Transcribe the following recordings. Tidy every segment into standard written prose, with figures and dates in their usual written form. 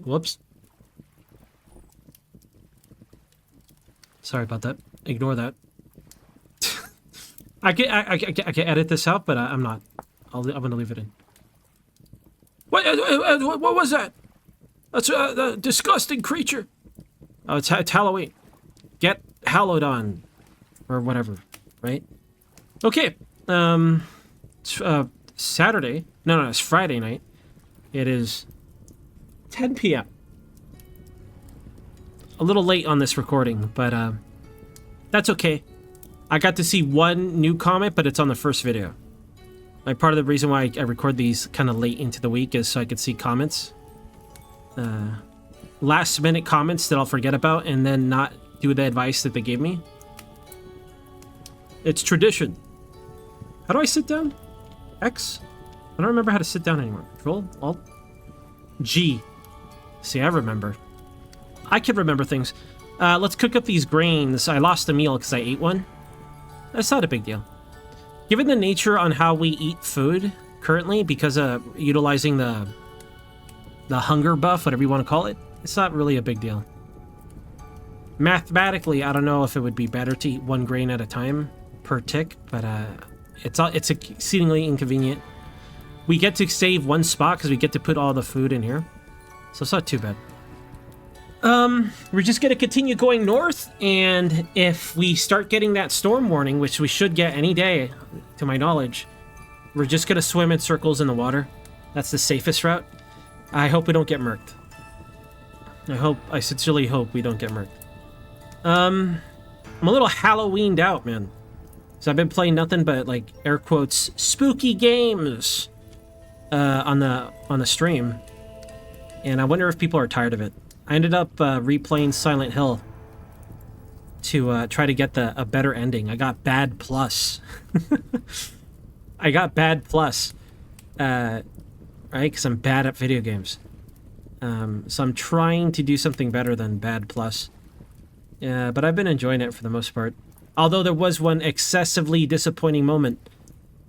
Whoops. Sorry about that. Ignore that. I can edit this out, but I'm not. I'm gonna leave it in. What was that? That's a disgusting creature. Oh, it's Halloween. Get hallowed on, or whatever, right? Okay. It's, Saturday. No, it's Friday night. It is 10 p.m. A little late on this recording, but that's okay. I got to see one new comment, but it's on the first video. Like, part of the reason why I record these kind of late into the week is so I could see comments. Last minute comments that I'll forget about and then not do the advice that they gave me. It's tradition. How do I sit down? X? I don't remember how to sit down anymore. Control? Alt? G. See, I remember. I can remember things. Let's cook up these grains. I lost a meal because I ate one. That's not a big deal. Given the nature on how we eat food currently, because of utilizing the hunger buff, whatever you want to call it, it's not really a big deal. Mathematically, I don't know if it would be better to eat one grain at a time per tick, but it's exceedingly inconvenient. We get to save one spot because we get to put all the food in here, so it's not too bad. We're just gonna continue going north, and if we start getting that storm warning, which we should get any day, to my knowledge, we're just gonna swim in circles in the water. That's the safest route. I hope we don't get murked. I sincerely hope we don't get murked. I'm a little Halloweened out, man. So I've been playing nothing but, like, air quotes, spooky games on the stream, and I wonder if people are tired of it. I ended up replaying Silent Hill to try to get a better ending. I got bad plus. I got bad plus, right? Because I'm bad at video games. So I'm trying to do something better than bad plus. But I've been enjoying it for the most part. Although there was one excessively disappointing moment.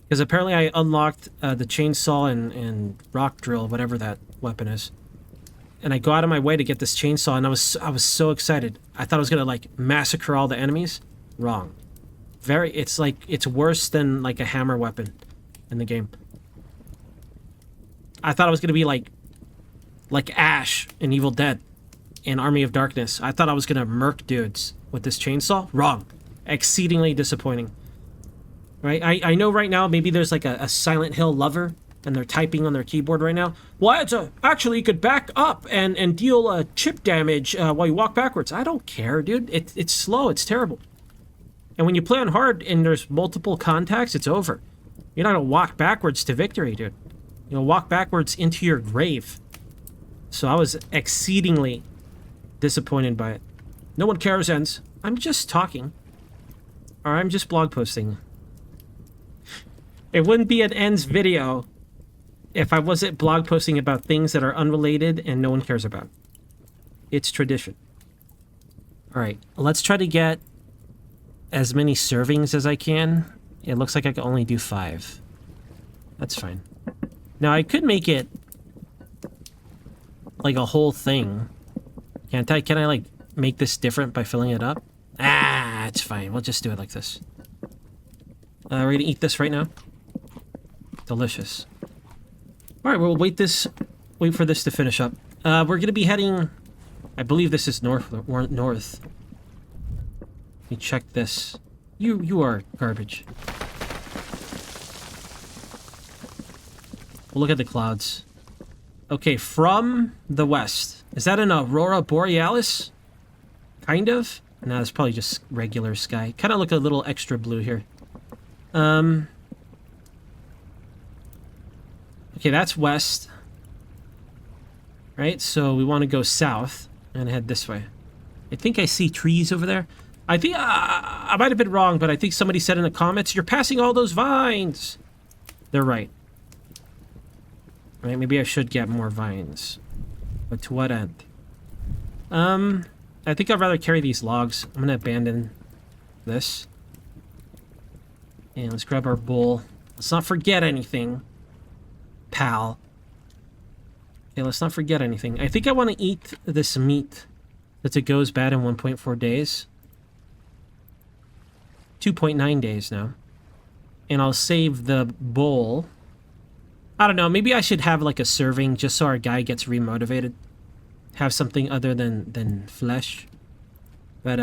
Because apparently I unlocked the chainsaw and rock drill, whatever that weapon is. And I go out of my way to get this chainsaw, and I was so excited. I thought I was gonna, like, massacre all the enemies. Wrong. It's worse than, like, a hammer weapon in the game. I thought I was gonna be like Ash in Evil Dead in Army of Darkness. I thought I was gonna murk dudes with this chainsaw. Wrong. Exceedingly disappointing. Right? I know right now maybe there's like a Silent Hill lover and they're typing on their keyboard right now. Well, actually you could back up and deal chip damage while you walk backwards. I don't care, dude. It's slow. It's terrible. And when you play on hard and there's multiple contacts, it's over. You're not gonna walk backwards to victory, dude. You'll walk backwards into your grave. So I was exceedingly disappointed by it. No one cares, ends. I'm just talking. Or I'm just blog posting. It wouldn't be an ends video if I wasn't blog posting about things that are unrelated and no one cares about. It's tradition. Alright, let's try to get as many servings as I can. It looks like I can only do 5. That's fine. Now, I could make it like a whole thing. Can't I? Can I, like, make this different by filling it up? Ah, it's fine. We'll just do it like this. We're gonna eat this right now. Delicious. Alright, we'll wait for this to finish up. We're gonna be heading... I believe this is north. Let me check this. You are garbage. We'll look at the clouds. Okay, from the west. Is that an aurora borealis? Kind of? No, it's probably just regular sky. Kind of look a little extra blue here. Okay, that's west. Right, so we want to go south and head this way. I think I see trees over there. I think I might have been wrong, but I think somebody said in the comments, "You're passing all those vines." They're right. Right, maybe I should get more vines. But to what end? I think I'd rather carry these logs. I'm gonna abandon this. And let's grab our bowl. Let's not forget anything, pal. Okay, let's not forget anything. I think I want to eat this meat that it goes bad in 1.4 days. 2.9 days now. And I'll save the bowl. I don't know, maybe I should have like a serving just so our guy gets remotivated. Have something other than flesh. But,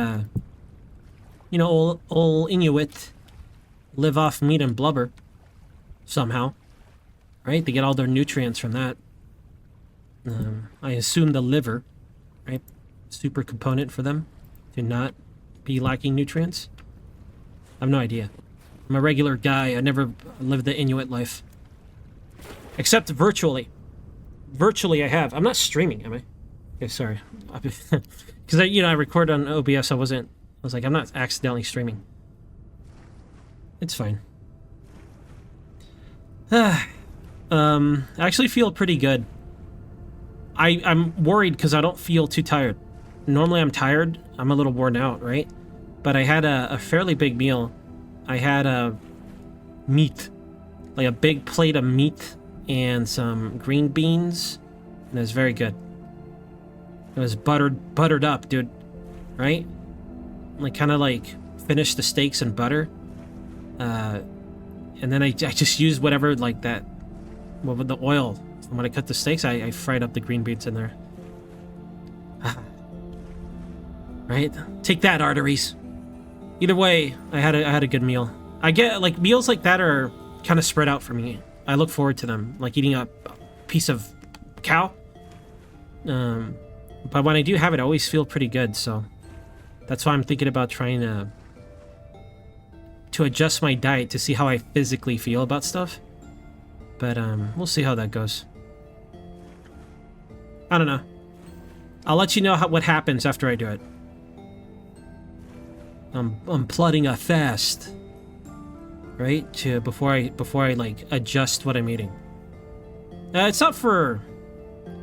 you know, old Inuit live off meat and blubber. Somehow. Right? They get all their nutrients from that. I assume the liver, right? Super component for them to not be lacking nutrients. I have no idea. I'm a regular guy. I never lived the Inuit life. Except virtually. Virtually I have. I'm not streaming, am I? Okay, sorry. Because I record on OBS. I was like, I'm not accidentally streaming. It's fine. I actually feel pretty good. I'm worried because I don't feel too tired. Normally I'm tired. I'm a little worn out, right? But I had a fairly big meal. I had a meat. Like a big plate of meat and some green beans. And it was very good. It was buttered up, dude. Right? Like kind of like finished the steaks in butter. And then I just used whatever like that. What with the oil. When I cut the steaks, I fried up the green beans in there. Right? Take that, arteries. Either way, I had a good meal. I get like meals like that are kind of spread out for me. I look forward to them, like eating a piece of cow. But when I do have it, I always feel pretty good. So that's why I'm thinking about trying to adjust my diet to see how I physically feel about stuff. But we'll see how that goes. I don't know. I'll let you know what happens after I do it. I'm plotting a fast, right? Before I like adjust what I'm eating. It's not for.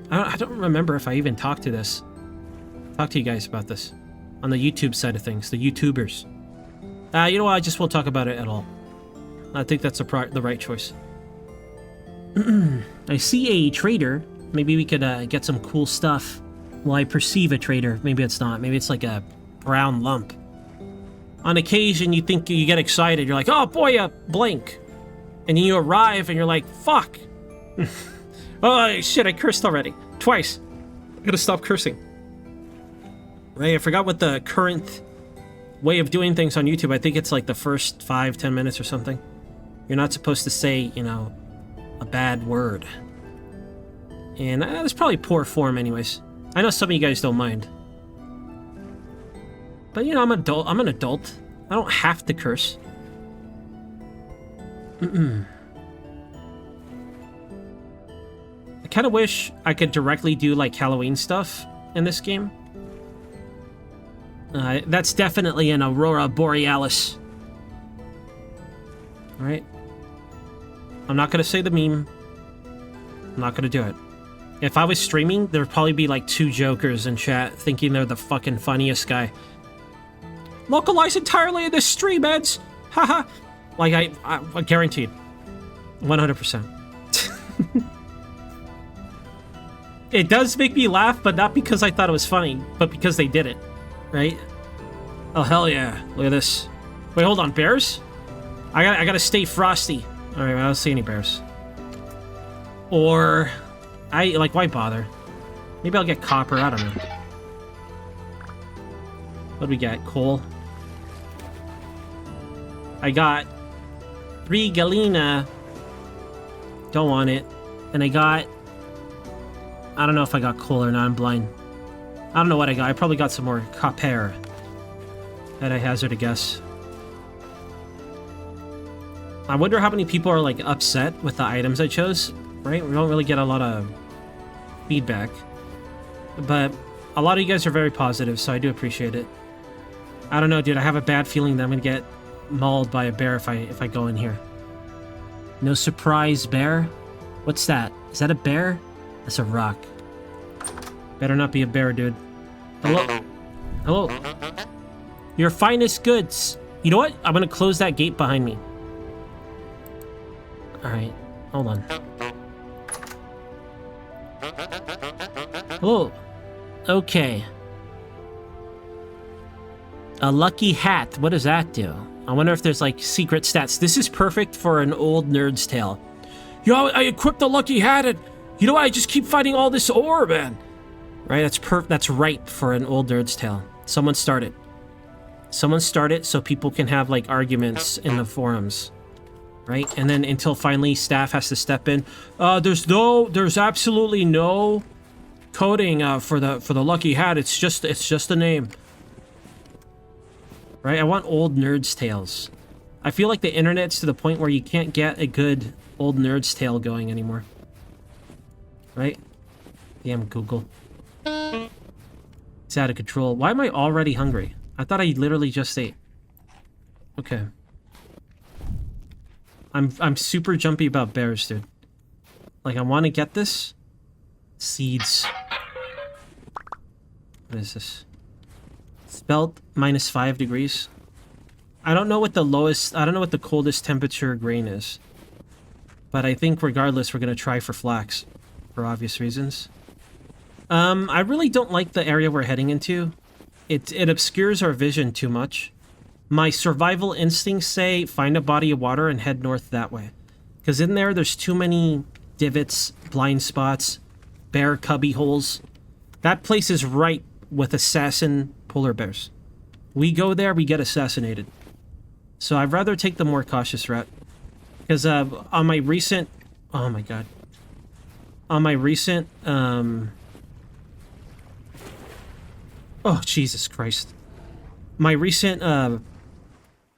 I don't remember if I even talked to you guys about this on the YouTube side of things. The YouTubers. You know what? I just won't talk about it at all. I think that's the right choice. I see a trader. Maybe we could get some cool stuff. Well, I perceive a trader. Maybe it's not. Maybe it's like a brown lump. On occasion, you think you get excited. You're like, oh boy, a blank. And then you arrive and you're like, fuck. Oh shit, I cursed already. Twice. I gotta stop cursing. Right, I forgot what the current way of doing things on YouTube. I think it's like the first 5-10 minutes or something. You're not supposed to say, a bad word. And that's probably poor form anyways. I know some of you guys don't mind. But I'm an adult. I don't have to curse. I kind of wish I could directly do like Halloween stuff in this game. That's definitely an Aurora Borealis. Alright. I'm not gonna say the meme. I'm not gonna do it. If I was streaming, there'd probably be like 2 jokers in chat thinking they're the fucking funniest guy. Localize entirely in this stream, Eds! Haha! Like, I guaranteed. 100%. It does make me laugh, but not because I thought it was funny, but because they did it. Right? Oh, hell yeah. Look at this. Wait, hold on. Bears? I gotta stay frosty. Alright, I don't see any bears. Or... why bother? Maybe I'll get copper, I don't know. What do we get? Coal? I got 3 galena. Don't want it. And I got... I don't know if I got coal or not, I'm blind. I don't know what I got. I probably got some more copper. I'd hazard a guess. I wonder how many people are like upset with the items I chose, right? We don't really get a lot of feedback. But a lot of you guys are very positive, so I do appreciate it. I don't know, dude. I have a bad feeling that I'm gonna get mauled by a bear if I go in here. No surprise, bear? What's that? Is that a bear? That's a rock. Better not be a bear, dude. Hello? Hello? Your finest goods. You know what? I'm gonna close that gate behind me. Alright. Hold on. Oh, okay. A lucky hat. What does that do? I wonder if there's like secret stats. This is perfect for an old nerd's tale. Yo, I equipped the lucky hat and you know what? I just keep fighting all this ore, man. Right? That's ripe for an old nerd's tale. Someone start it. Someone start it so people can have like arguments in the forums. Right? And then until finally staff has to step in. There's absolutely no coding for the lucky hat. It's just a name. Right? I want old nerds tales. I feel like the internet's to the point where you can't get a good old nerd's tale going anymore. Right? Damn Google. It's out of control. Why am I already hungry? I thought I literally just ate. Okay. I'm super jumpy about bears, dude. Like, I want to get this. Seeds. What is this? Spelt -5 degrees. I don't know what the lowest... I don't know what the coldest temperature grain is. But I think regardless, we're going to try for flax. For obvious reasons. I really don't like the area we're heading into. It obscures our vision too much. My survival instincts say find a body of water and head north that way. Because in there's too many divots, blind spots, bear cubby holes. That place is ripe with assassin polar bears. We go there, we get assassinated. So I'd rather take the more cautious route. Because on my recent... Oh my god. On my recent... Oh, Jesus Christ. My recent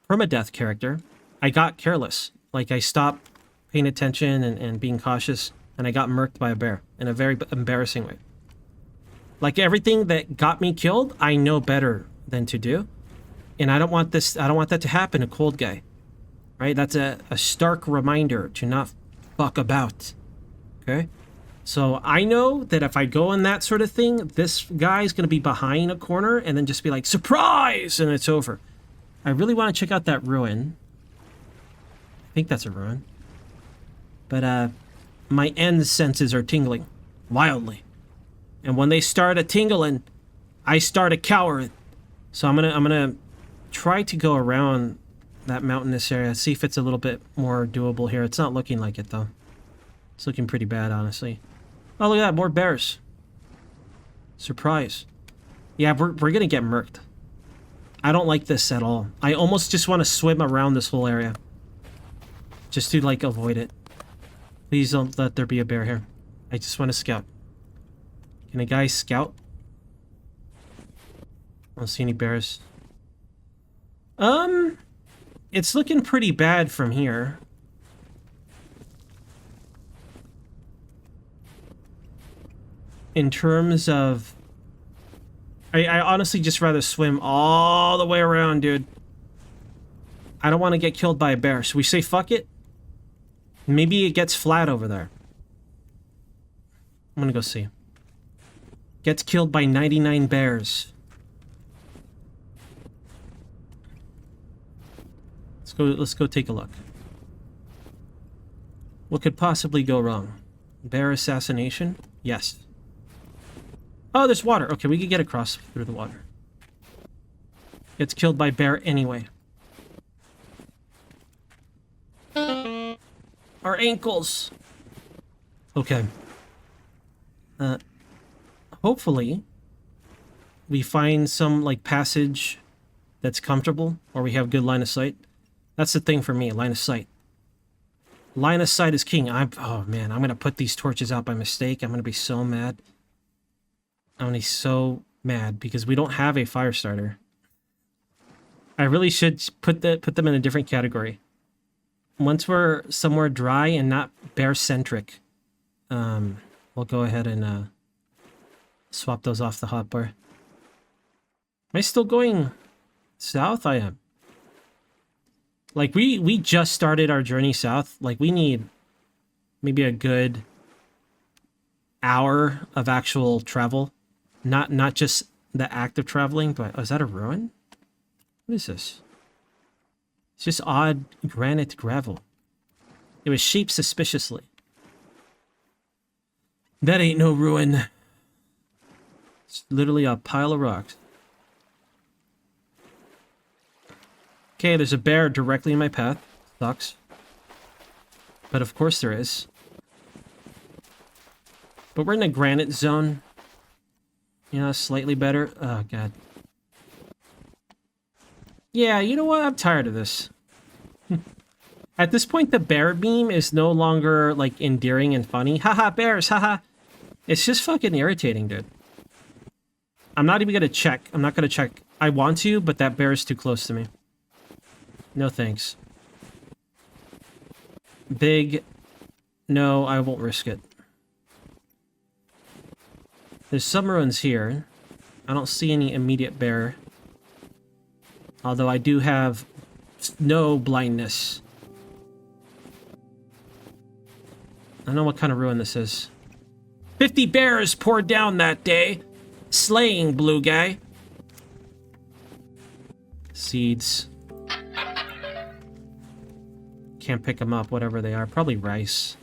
permadeath character, I got careless. Like, I stopped paying attention and being cautious, and I got murked by a bear in a very embarrassing way. Like, everything that got me killed, I know better than to do. And I don't want that to happen to Cold Guy. Right? That's a stark reminder to not fuck about. Okay? So I know that if I go in that sort of thing, this guy's going to be behind a corner and then just be like, surprise! And it's over. I really want to check out that ruin. I think that's a ruin. But my end senses are tingling wildly. And when they start a tingling, I start a cowering. So I'm gonna try to go around that mountainous area, see if it's a little bit more doable here. It's not looking like it though. It's looking pretty bad, honestly. Oh, look at that, more bears. Surprise. Yeah, we're gonna get murked. I don't like this at all. I almost just want to swim around this whole area. Just to, like, avoid it. Please don't let there be a bear here. I just want to scout. Can a guy scout? I don't see any bears. It's looking pretty bad from here. In terms of... I honestly just rather swim all the way around, dude. I don't want to get killed by a bear. So we say fuck it? Maybe it gets flat over there. I'm gonna go see. Gets killed by 99 bears. Let's go take a look. What could possibly go wrong? Bear assassination? Yes. Oh, there's water. Okay, we can get across through the water. Gets killed by bear anyway. Our ankles. Okay. Hopefully, we find some, like, passage that's comfortable, or we have good line of sight. That's the thing for me, line of sight. Line of sight is king. Oh, man, I'm gonna put these torches out by mistake. I'm gonna be so mad. I'm gonna be so mad because we don't have a fire starter. I really should put them in a different category. Once we're somewhere dry and not bear-centric, we'll go ahead and swap those off the hotbar. Am I still going south? I am. Like, we just started our journey south. Like, we need maybe a good hour of actual travel. Not just the act of traveling, but... Oh, is that a ruin? What is this? It's just odd granite gravel. It was shaped suspiciously. That ain't no ruin. It's literally a pile of rocks. Okay, there's a bear directly in my path. Sucks. But of course there is. But we're in a granite zone. You know, slightly better. Oh, God. Yeah, you know what? I'm tired of this. At this point, the bear meme is no longer, like, endearing and funny. Haha, bears, haha. It's just fucking irritating, dude. I'm not even gonna check. I'm not gonna check. I want to, but that bear is too close to me. No thanks. Big. No, I won't risk it. There's some ruins here. I don't see any immediate bear. Although I do have no blindness. I don't know what kind of ruin this is. 50 bears poured down that day. Slaying blue guy. Seeds. Can't pick them up, whatever they are. Probably rice.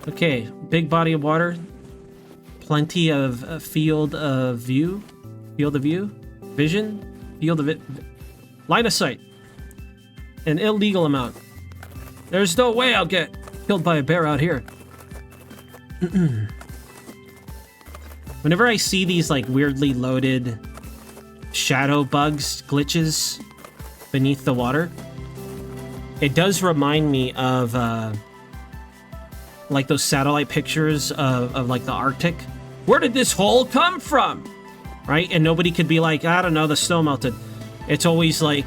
Okay, big body of water. Plenty of field of view. Field of view. Vision. Field of it. Line of sight. An illegal amount. There's no way I'll get killed by a bear out here. Whenever I see these like weirdly loaded shadow bugs, glitches beneath the water, it does remind me of like those satellite pictures of like the Arctic. Where did this hole come from? Right? And nobody could be like, I don't know, the snow melted. It's always like,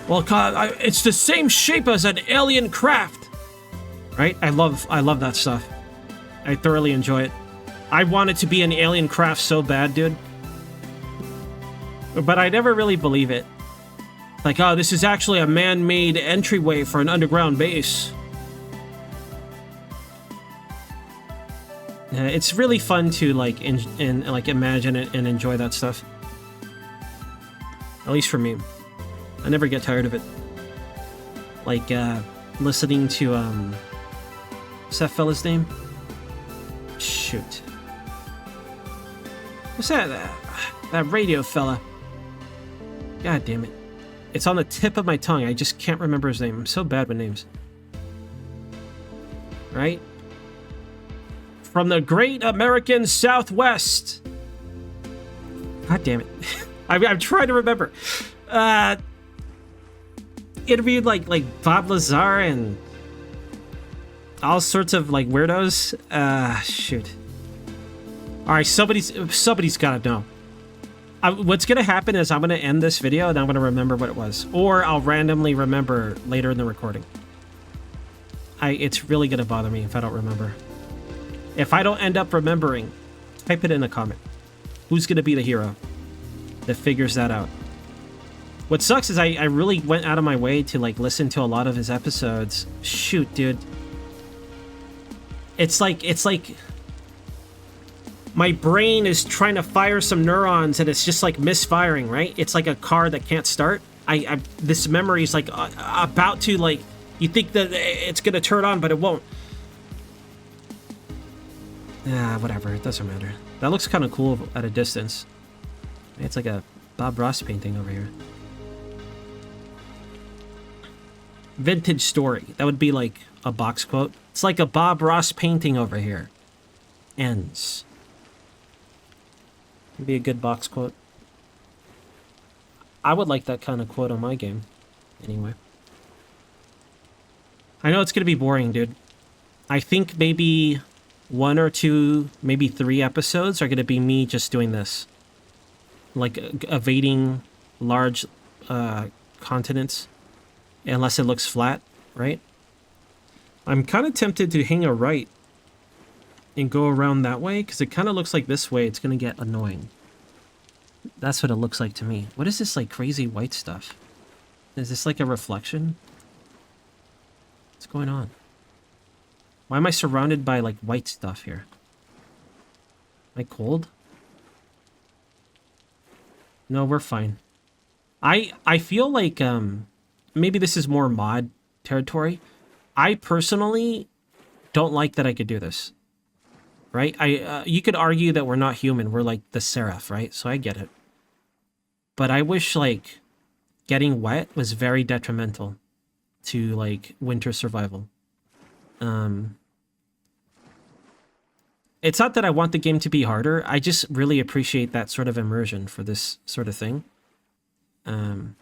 well, God, it's the same shape as an alien craft. Right? I love that stuff. I thoroughly enjoy it. I want it to be an alien craft so bad, dude. But I never really believe it. Like, oh, this is actually a man-made entryway for an underground base. It's really fun to like like imagine it and enjoy that stuff. At least for me. I never get tired of it. Like listening to what's that fella's name? Shoot. What's that? That radio fella. God damn it. It's on the tip of my tongue. I just can't remember his name. I'm so bad with names. Right? From the great American Southwest. God damn it. I'm trying to remember. Interviewed like Bob Lazar and all sorts of like weirdos. Shoot. All right, somebody's got to know. What's gonna happen is I'm gonna end this video and I'm gonna remember what it was, or I'll randomly remember later in the recording. It's really gonna bother me if I don't remember. If I don't end up remembering, type it in a comment. Who's gonna be the hero that figures that out? What sucks is I really went out of my way to like listen to a lot of his episodes. Shoot, dude. It's like my brain is trying to fire some neurons and it's just like misfiring, right? It's like a car that can't start. This memory is like about to like, you think that it's gonna turn on, but it won't. Whatever, it doesn't matter. That looks kind of cool at a distance. It's like a Bob Ross painting over here. Vintage story. That would be like a box quote. It's like a Bob Ross painting over here. Ends. Would be a good box quote. I would like that kind of quote on my game. Anyway. I know it's going to be boring, dude. I think maybe 1 or 2, maybe 3 episodes are going to be me just doing this. Like evading large continents. Unless it looks flat, right? I'm kind of tempted to hang a right and go around that way, because it kind of looks like this way it's going to get annoying. That's what it looks like to me. What is this, like, crazy white stuff? Is this, like, a reflection? What's going on? Why am I surrounded by, like, white stuff here? Am I cold? No, we're fine. I feel like, maybe this is more mod territory, I personally don't like that I could do this. Right? You could argue that we're not human. We're like the seraph, right? So I get it. But I wish, like, getting wet was very detrimental to, like, winter survival. It's not that I want the game to be harder. I just really appreciate that sort of immersion for this sort of thing. The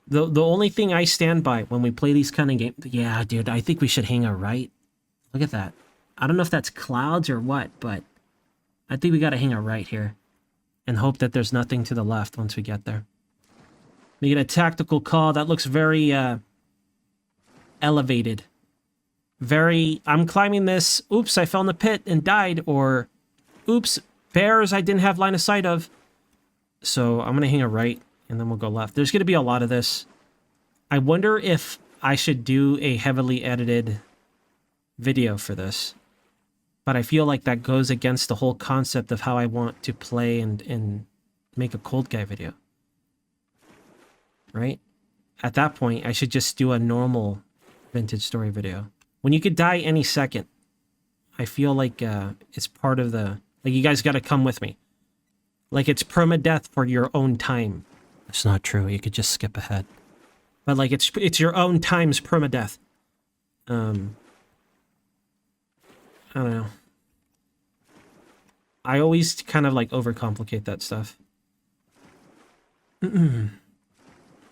only thing I stand by when we play these kind of games... Yeah, dude, I think we should hang a right. Look at that. I don't know if that's clouds or what, but I think we got to hang a right here and hope that there's nothing to the left once we get there. We get a tactical call. That looks very elevated. Very, I'm climbing this. Oops, I fell in the pit and died. Or, oops, bears I didn't have line of sight of. So I'm going to hang a right and then we'll go left. There's going to be a lot of this. I wonder if I should do a heavily edited video for this. But I feel like that goes against the whole concept of how I want to play and make a cold guy video. Right? At that point, I should just do a normal vintage story video. When you could die any second, I feel like it's part of the... Like, you guys got to come with me. Like, it's permadeath for your own time. That's not true. You could just skip ahead. But, like, it's your own time's permadeath. I don't know. I always kind of like overcomplicate that stuff.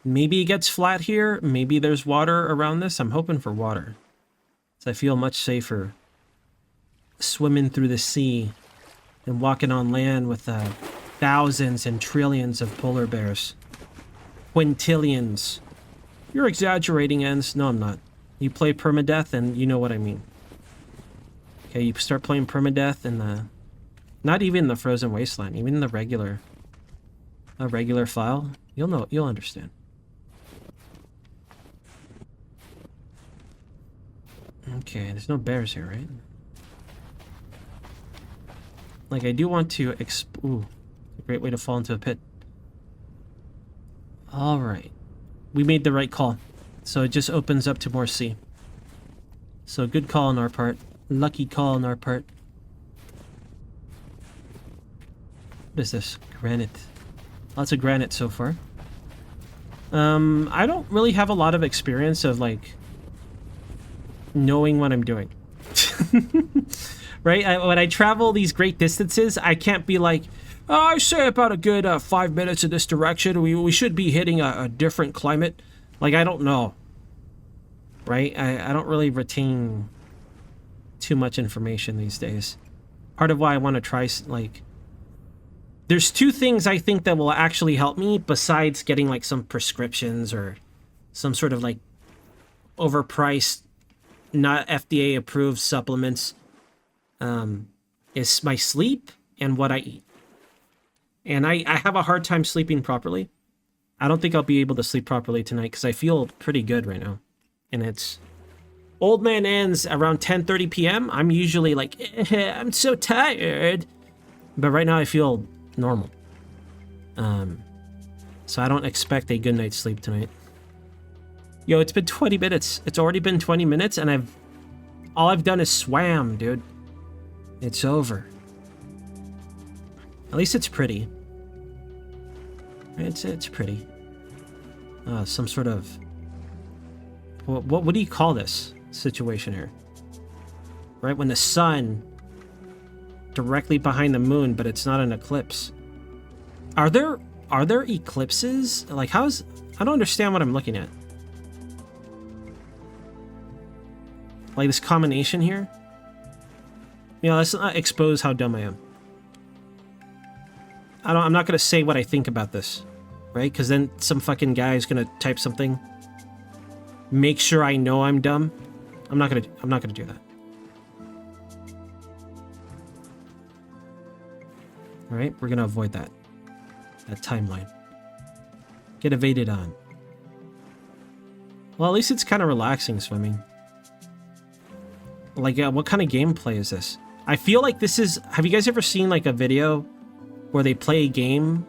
Maybe it gets flat here. Maybe there's water around this. I'm hoping for water. So I feel much safer swimming through the sea than walking on land with thousands and trillions of polar bears. Quintillions. You're exaggerating, Ens. No, I'm not. You play permadeath and you know what I mean. Okay, you start playing permadeath in the... Not even the Frozen Wasteland, even the regular... A regular file. You'll understand. Okay, there's no bears here, right? Like, I do want to ooh, a great way to fall into a pit. Alright. We made the right call. So it just opens up to more sea. So good call on our part. Lucky call on our part. What is this? Granite. Lots of granite so far. I don't really have a lot of experience of, like, knowing what I'm doing. Right? When I travel these great distances, I can't be like, oh, I say about a good 5 minutes in this direction. We should be hitting a different climate. Like, I don't know. Right? I don't really retain too much information these days. Part of why I want to try, like... There's two things I think that will actually help me besides getting, like, some prescriptions or some sort of, like, overpriced, not FDA-approved supplements. Is my sleep and what I eat. And I have a hard time sleeping properly. I don't think I'll be able to sleep properly tonight because I feel pretty good right now. And it's... Old man ends around 10:30 p.m. I'm usually like, I'm so tired. But right now I feel normal. So I don't expect a good night's sleep tonight. Yo, it's been 20 minutes. It's already been 20 minutes and all I've done is swam, dude. It's over. At least it's pretty. It's pretty. Some sort of... What do you call this situation here? Right when the sun directly behind the moon, but it's not an eclipse. Are there eclipses? Like, I don't understand what I'm looking at. Like this combination here? You know, let's not expose how dumb I am. I'm not gonna say what I think about this, right? Because then some fucking guy is gonna type something. Make sure I know I'm dumb. I'm not gonna do that. All right, we're gonna avoid that timeline. Get evaded on. Well, at least it's kind of relaxing swimming. Like, what kind of gameplay is this? I feel like this is... Have you guys ever seen, like, a video where they play a game,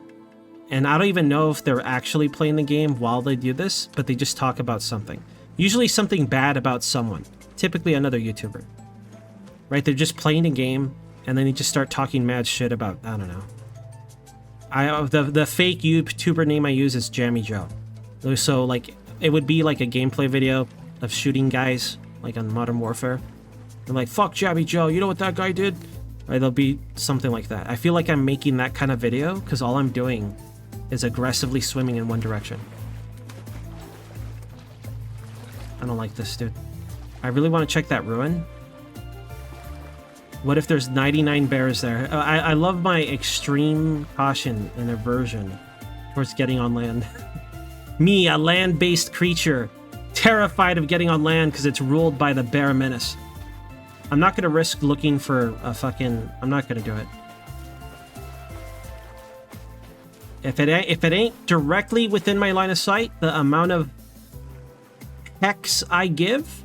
and I don't even know if they're actually playing the game while they do this, but they just talk about something. Usually something bad about someone, typically another YouTuber. Right? They're just playing a game, and then they just start talking mad shit about, I don't know. The fake YouTuber name I use is Jammy Joe. So, like, it would be like a gameplay video of shooting guys, like on Modern Warfare. I'm like, fuck Jammy Joe, you know what that guy did? Right, there'll be something like that. I feel like I'm making that kind of video because all I'm doing is aggressively swimming in one direction. I don't like this, dude. I really want to check that ruin. What if there's 99 bears there? I love my extreme caution and aversion towards getting on land. Me, a land-based creature, terrified of getting on land because it's ruled by the bear menace. I'm not going to risk looking for a fucking... I'm not going to do it. If it ain't directly within my line of sight, the amount of hecks I give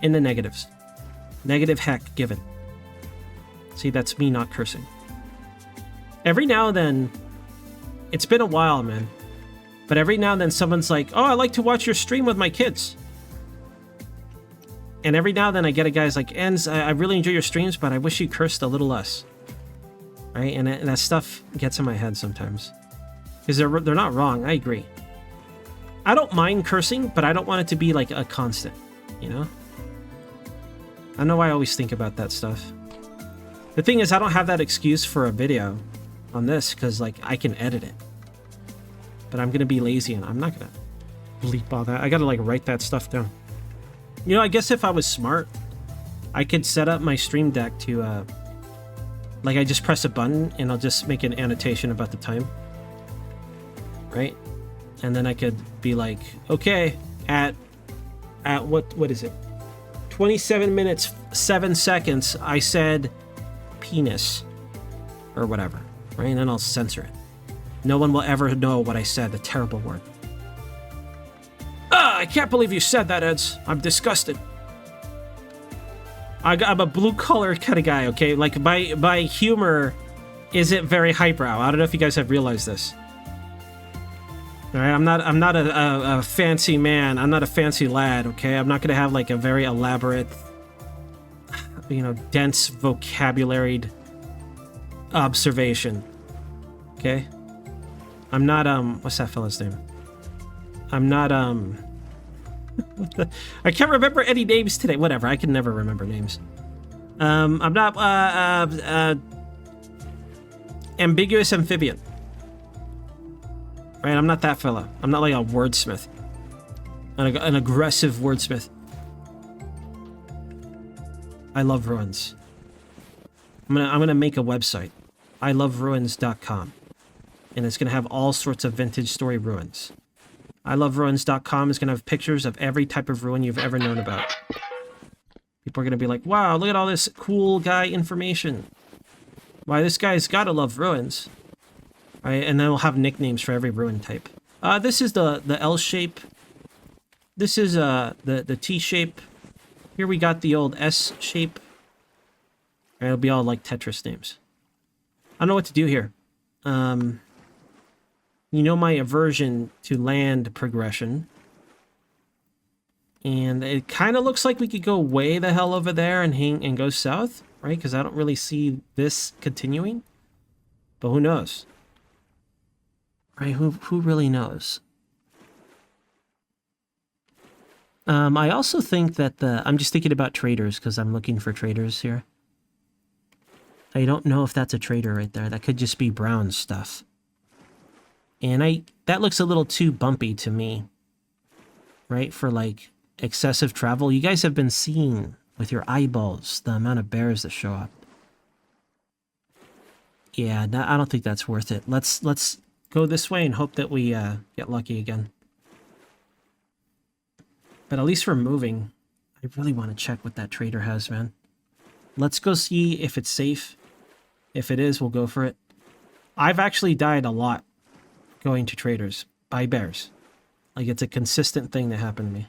in the negatives. Negative heck given. See, that's me not cursing. Every now and then, it's been a while, man. But every now and then someone's like, oh, I like to watch your stream with my kids. And every now and then I get a guy's like, Enz, I really enjoy your streams, but I wish you cursed a little less. Right? And that stuff gets in my head sometimes. Because they're not wrong, I agree. I don't mind cursing, but I don't want it to be like a constant, you know? I know I always think about that stuff. The thing is, I don't have that excuse for a video on this, because like I can edit it. But I'm gonna be lazy and I'm not gonna bleep all that. I gotta like write that stuff down. You know, I guess if I was smart, I could set up my stream deck to like I just press a button and I'll just make an annotation about the time. Right? And then I could be like, okay, at what is it? 27 minutes 7 seconds I said penis or whatever. Right? And then I'll censor it. No one will ever know what I said, the terrible word. I can't believe you said that, Eds. I'm disgusted. I'm a blue-collar kind of guy, okay? Like, my humor isn't very highbrow. I don't know if you guys have realized this. All right, I'm not a fancy man. I'm not a fancy lad, okay? I'm not going to have, like, a very elaborate, you know, dense vocabularied observation, okay? I'm not, what's that fella's name? I'm not, I can't remember any names today. Whatever, I can never remember names. I'm not, ambiguous amphibian. Right, I'm not that fella. I'm not like a wordsmith. An aggressive wordsmith. I love ruins. I'm gonna make a website. iloveruins.com. And it's going to have all sorts of vintage story ruins. iloveruins.com is going to have pictures of every type of ruin you've ever known about. People are going to be like, wow, look at all this cool guy information. Why, this guy's got to love ruins. Right? And then we'll have nicknames for every ruin type. This is the L shape. This is the T shape. Here we got the old S shape. Right, it'll be all like Tetris names. I don't know what to do here. You know my aversion to land progression. And it kind of looks like we could go way the hell over there and go south, right? Because I don't really see this continuing. But who knows? Right? Who really knows? I also think that I'm just thinking about traders because I'm looking for traders here. I don't know if that's a trader right there. That could just be brown stuff. And that looks a little too bumpy to me, right? For like excessive travel. You guys have been seeing with your eyeballs the amount of bears that show up. Yeah, no, I don't think that's worth it. Let's go this way and hope that we get lucky again. But at least we're moving. I really want to check what that trader has, man. Let's go see if it's safe. If it is, we'll go for it. I've actually died a lot going to traders by bears. Like, it's a consistent thing that happened to me.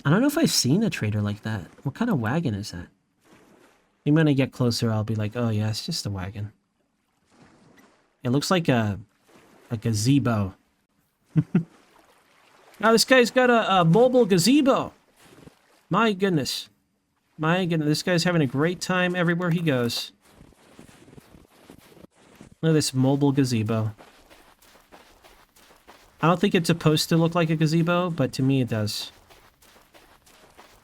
I don't know if I've seen a trader like that. What kind of wagon is that? Maybe when I get closer, I'll be like, oh yeah, it's just a wagon. It looks like a gazebo. Now this guy's got a mobile gazebo. My goodness. My goodness, this guy's having a great time everywhere he goes. Look at this mobile gazebo. I don't think it's supposed to look like a gazebo, but to me it does.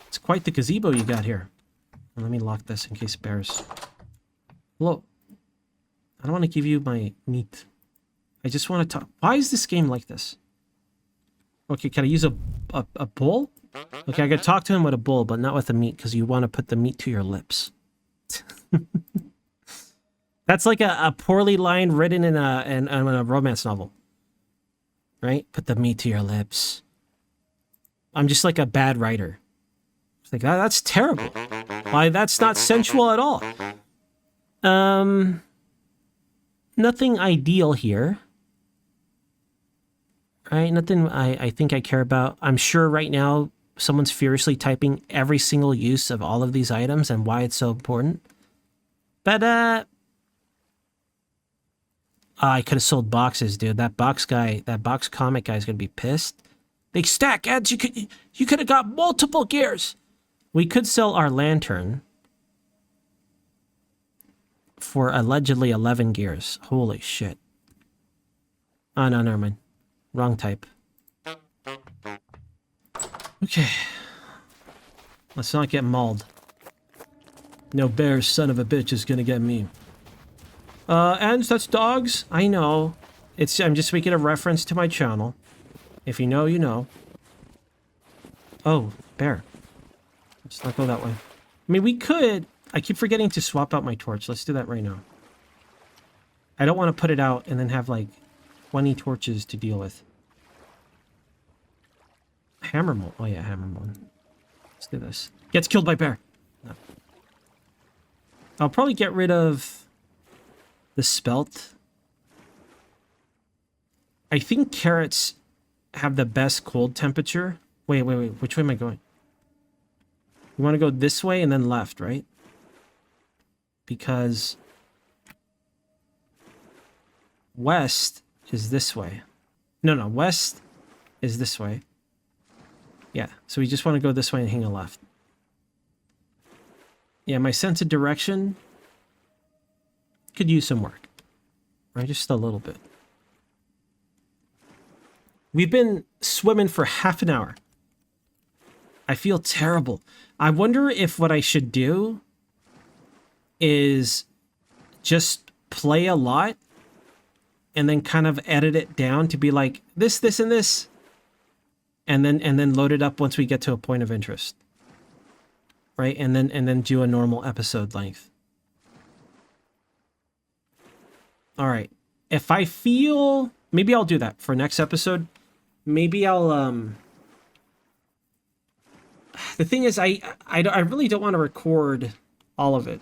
It's quite the gazebo you got here. Let me lock this in case bears. Hello. I don't want to give you my meat. I just want to talk. Why is this game like this? Okay, can I use a bowl? Okay, I gotta talk to him with a bowl, but not with the meat, because you want to put the meat to your lips. That's like a poorly line written in a romance novel. Right? Put the meat to your lips. I'm just like a bad writer. It's like, that's terrible. Why, that's not sensual at all. Nothing ideal here. Right? Nothing I think I care about. I'm sure right now someone's furiously typing every single use of all of these items and why it's so important. But, I could have sold boxes, dude. That box comic guy's gonna be pissed. They stack ads. You could have got multiple gears. We could sell our lantern for allegedly 11 gears. Holy shit. Oh, no, never mind. Wrong type. Okay. Let's not get mauled. No bear son of a bitch is gonna get me. And that's dogs. I know. I'm just making a reference to my channel. If you know, you know. Oh, bear. Let's not go that way. I mean, we could. I keep forgetting to swap out my torch. Let's do that right now. I don't want to put it out and then have like 20 torches to deal with. Hammer mold. Oh yeah, hammer mold. Let's do this. Gets killed by bear. No. I'll probably get rid of the spelt. I think carrots have the best cold temperature. Wait. Which way am I going? You want to go this way and then left, right? Because west is this way. No, west is this way. Yeah, so we just want to go this way and hang a left. Yeah, my sense of direction could use some work. Right, just a little bit. We've been swimming for half an hour. I feel terrible. I wonder if what I should do is just play a lot and then kind of edit it down to be like this, and this. And then load it up once we get to a point of interest. Right? And then do a normal episode length. All right. If I feel, maybe I'll do that for next episode. Maybe I'll the thing is I really don't want to record all of it.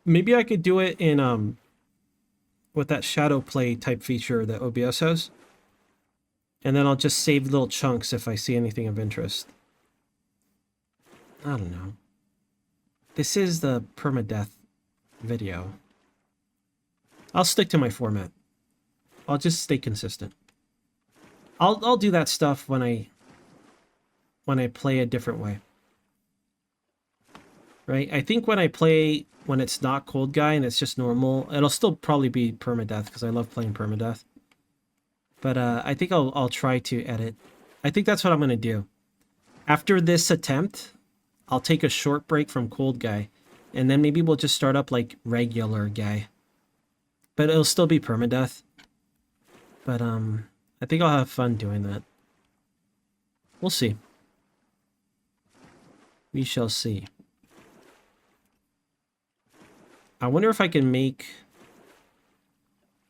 Maybe I could do it in with that shadow play type feature that OBS has. And then I'll just save little chunks if I see anything of interest. I don't know. This is the permadeath video. I'll stick to my format. I'll just stay consistent. I'll do that stuff when I play a different way. Right? I think when I play when it's not Cold Guy and it's just normal, it'll still probably be permadeath because I love playing permadeath. But I think I'll try to edit. I think that's what I'm going to do. After this attempt, I'll take a short break from Cold Guy. And then maybe we'll just start up like regular guy. But it'll still be permadeath. But I think I'll have fun doing that. We'll see. We shall see. I wonder if I can make...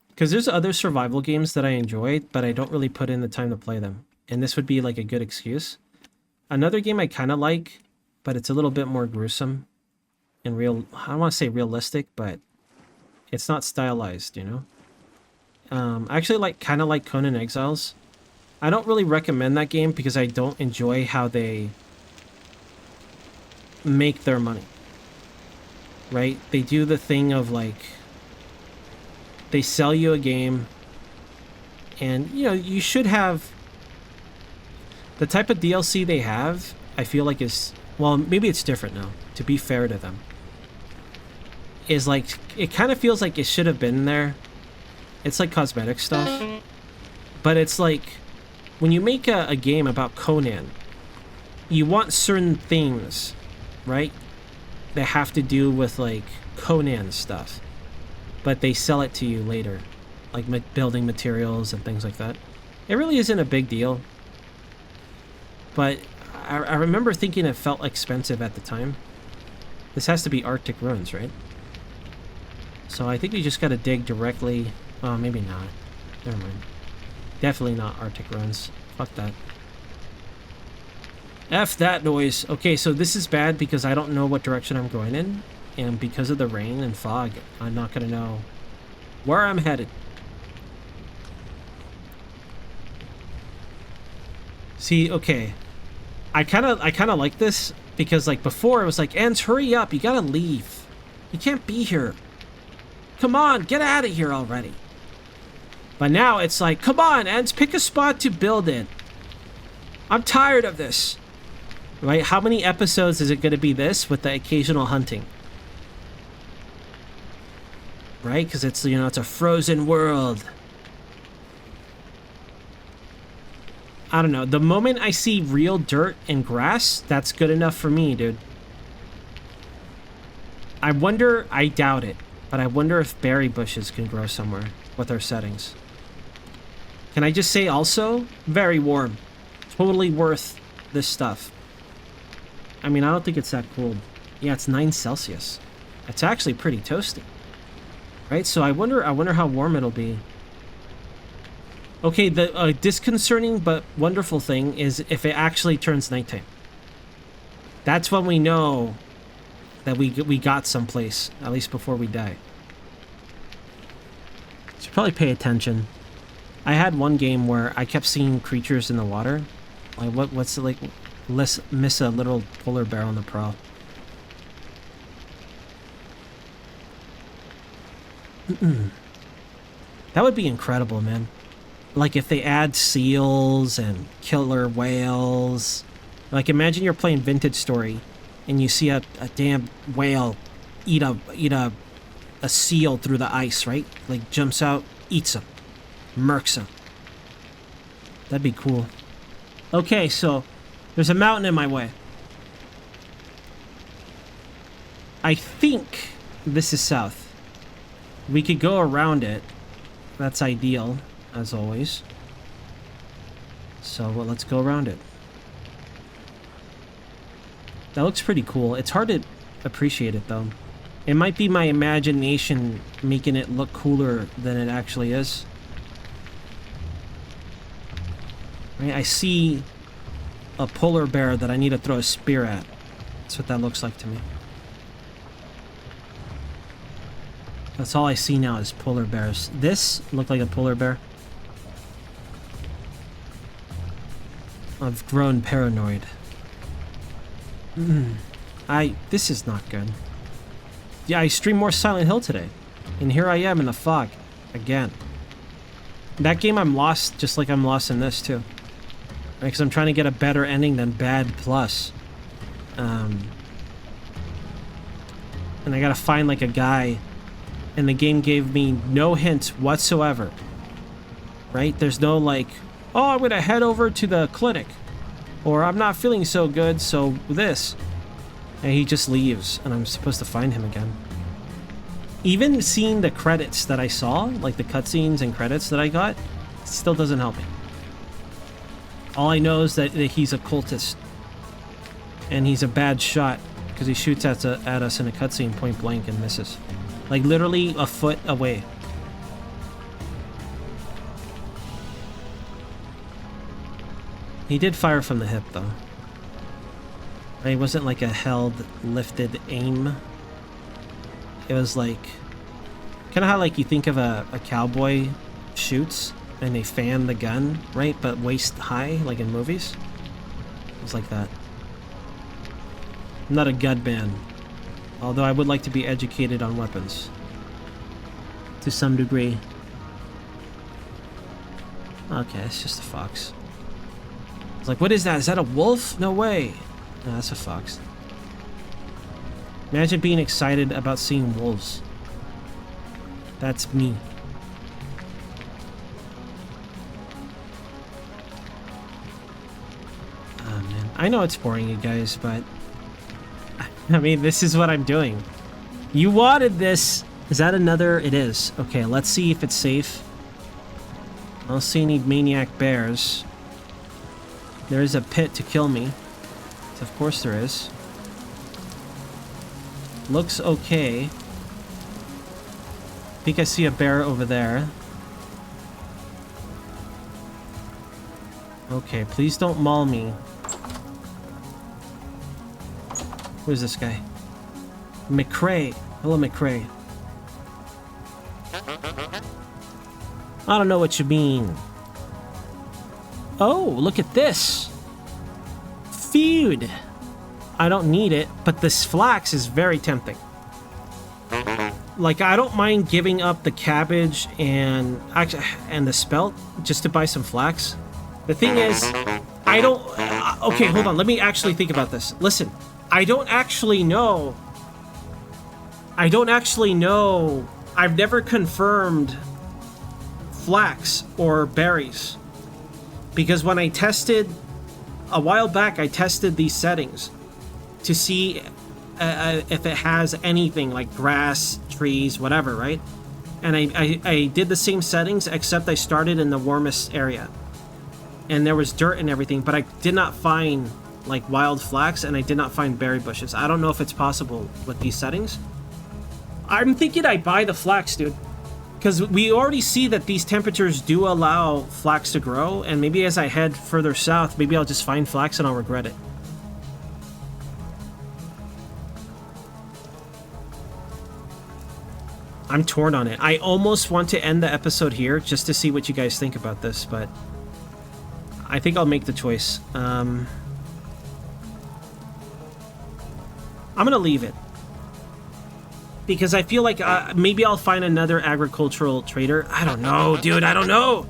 Because there's other survival games that I enjoy, but I don't really put in the time to play them. And this would be like a good excuse. Another game I kind of like, but it's a little bit more gruesome and real. I don't want to say realistic, but it's not stylized, you know? I actually kind of like Conan Exiles. I don't really recommend that game because I don't enjoy how they make their money. Right? They do the thing of like... They sell you a game, and, you know, you should have The type of DLC they have, I feel like is, well, maybe it's different now, to be fair to them. Is like, it kind of feels like it should have been there. It's like cosmetic stuff. But it's like, when you make a game about Conan, you want certain things, right? That have to do with like Conan stuff. But they sell it to you later. Like building materials and things like that. It really isn't a big deal. But I remember thinking it felt expensive at the time. This has to be Arctic Ruins, right? So I think we just gotta dig directly. Oh, maybe not. Never mind. Definitely not Arctic Ruins. Fuck that. F that noise. Okay, so this is bad because I don't know what direction I'm going in. And because of the rain and fog, I'm not gonna know where I'm headed. See, okay. I kind of like this because like before it was like, Ants, hurry up, you gotta leave. You can't be here. Come on, get out of here already. But now it's like, come on, Ants, pick a spot to build in. I'm tired of this. Right? How many episodes is it going to be this with the occasional hunting? Right? Because it's, you know, it's a frozen world. I don't know. The moment I see real dirt and grass, that's good enough for me, dude. I wonder, I doubt it, but I wonder if berry bushes can grow somewhere with our settings. Can I just say also, very warm. Totally worth this stuff. I mean, I don't think it's that cold. Yeah, it's 9 Celsius. It's actually pretty toasty. Right? So I wonder how warm it'll be. Okay, the disconcerting but wonderful thing is if it actually turns nighttime. That's when we know that we got someplace, at least before we die. Should probably pay attention. I had one game where I kept seeing creatures in the water. Like, what's it like? Let's miss a little polar bear on the prow. That would be incredible, man. Like if they add seals and killer whales. Like imagine you're playing Vintage Story and you see a damn whale eat a seal through the ice, right? Like jumps out, eats him, murks him. That'd be cool. Okay, so there's a mountain in my way. I think this is south. We could go around it. That's ideal, as always. So, well, let's go around it. That looks pretty cool. It's hard to appreciate it, though. It might be my imagination making it look cooler than it actually is. Right? I see a polar bear that I need to throw a spear at. That's what that looks like to me. That's all I see now is polar bears. This looked like a polar bear. I've grown paranoid. This is not good. Yeah, I streamed more Silent Hill today. And here I am in the fog. Again. That game I'm lost just like I'm lost in this too. Right, because I'm trying to get a better ending than bad plus. And I gotta find like a guy. And the game gave me no hint whatsoever. Right? There's no like, oh, I'm gonna head over to the clinic. Or I'm not feeling so good, so this. And he just leaves, and I'm supposed to find him again. Even seeing the credits that I saw, like the cutscenes and credits that I got, still doesn't help me. All I know is that he's a cultist. And he's a bad shot, because he shoots at us in a cutscene point blank and misses. Like literally a foot away. He did fire from the hip, though. It wasn't like a held, lifted aim. It was like... kind of how like you think of a cowboy shoots and they fan the gun, right? But waist high, like in movies. It was like that. I'm not a gun man. Although I would like to be educated on weapons. To some degree. Okay, it's just a fox. like, what is that? Is that a wolf? No way. No, that's a fox. Imagine being excited about seeing wolves. That's me. Oh, man. I know it's boring, you guys, but... I mean, this is what I'm doing. You wanted this. Is that another? It is. Okay, let's see if it's safe. I don't see any maniac bears. There is a pit to kill me. So of course there is. Looks okay. I think I see a bear over there. Okay, please don't maul me. Who's this guy? McCrae. Hello, McCrae. I don't know what you mean. Oh, look at this. Food. I don't need it, but this flax is very tempting. Like, I don't mind giving up the cabbage and the spelt just to buy some flax. The thing is, I don't... okay, hold on. Let me actually think about this. Listen, I don't actually know. I've never confirmed flax or berries. Because when I tested... a while back, I tested these settings to see if it has anything like grass, trees, whatever, right? And I did the same settings, except I started in the warmest area. And there was dirt and everything, but I did not find like wild flax, and I did not find berry bushes. I don't know if it's possible with these settings. I'm thinking I buy the flax, dude. Because we already see that these temperatures do allow flax to grow, and maybe as I head further south, maybe I'll just find flax and I'll regret it. I'm torn on it. I almost want to end the episode here just to see what you guys think about this, but I think I'll make the choice. I'm gonna leave it. Because I feel like maybe I'll find another agricultural trader. I don't know, dude. I don't know.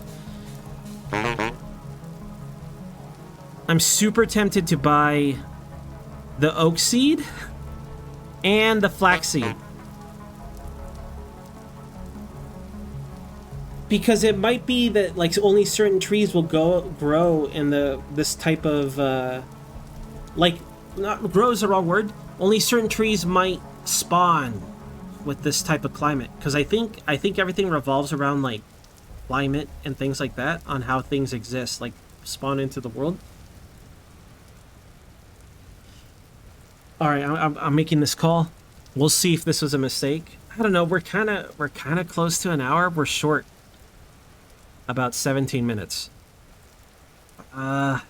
I'm super tempted to buy the oak seed and the flax seed. Because it might be that like only certain trees will grow in this type of like, not grow is the wrong word. Only certain trees might spawn with this type of climate, because I think everything revolves around like climate and things like that, on how things exist, like spawn into the world. All right, I'm making this call. We'll see if this was a mistake. I don't know. We're kind of close to an hour. We're short about 17 minutes. I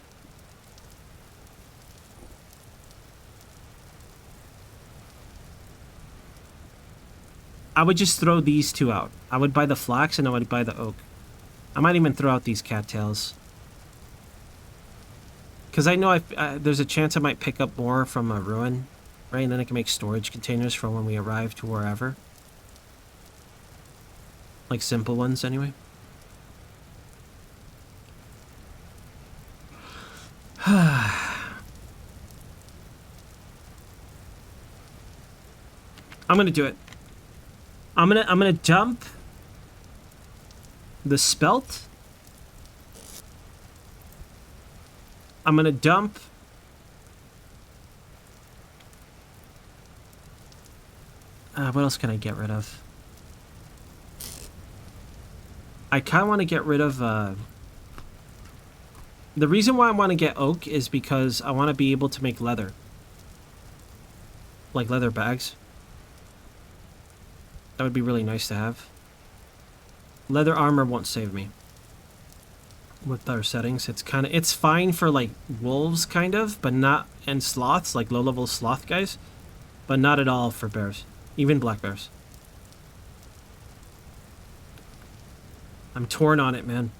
would just throw these two out. I would buy the flax and I would buy the oak. I might even throw out these cattails. Because I know there's a chance I might pick up more from a ruin, right? And then I can make storage containers for when we arrive to wherever. Like simple ones, anyway. I'm gonna do it. I'm gonna dump the spelt. I'm gonna dump what else can I get rid of? I kind of want to get rid of the reason why I want to get oak is because I want to be able to make leather, like leather bags. That would be really nice to have. Leather armor won't save me with our settings. It's fine for like wolves kind of, but not, and sloths, like low level sloth guys, but not at all for bears, even black bears. I'm torn on it, man.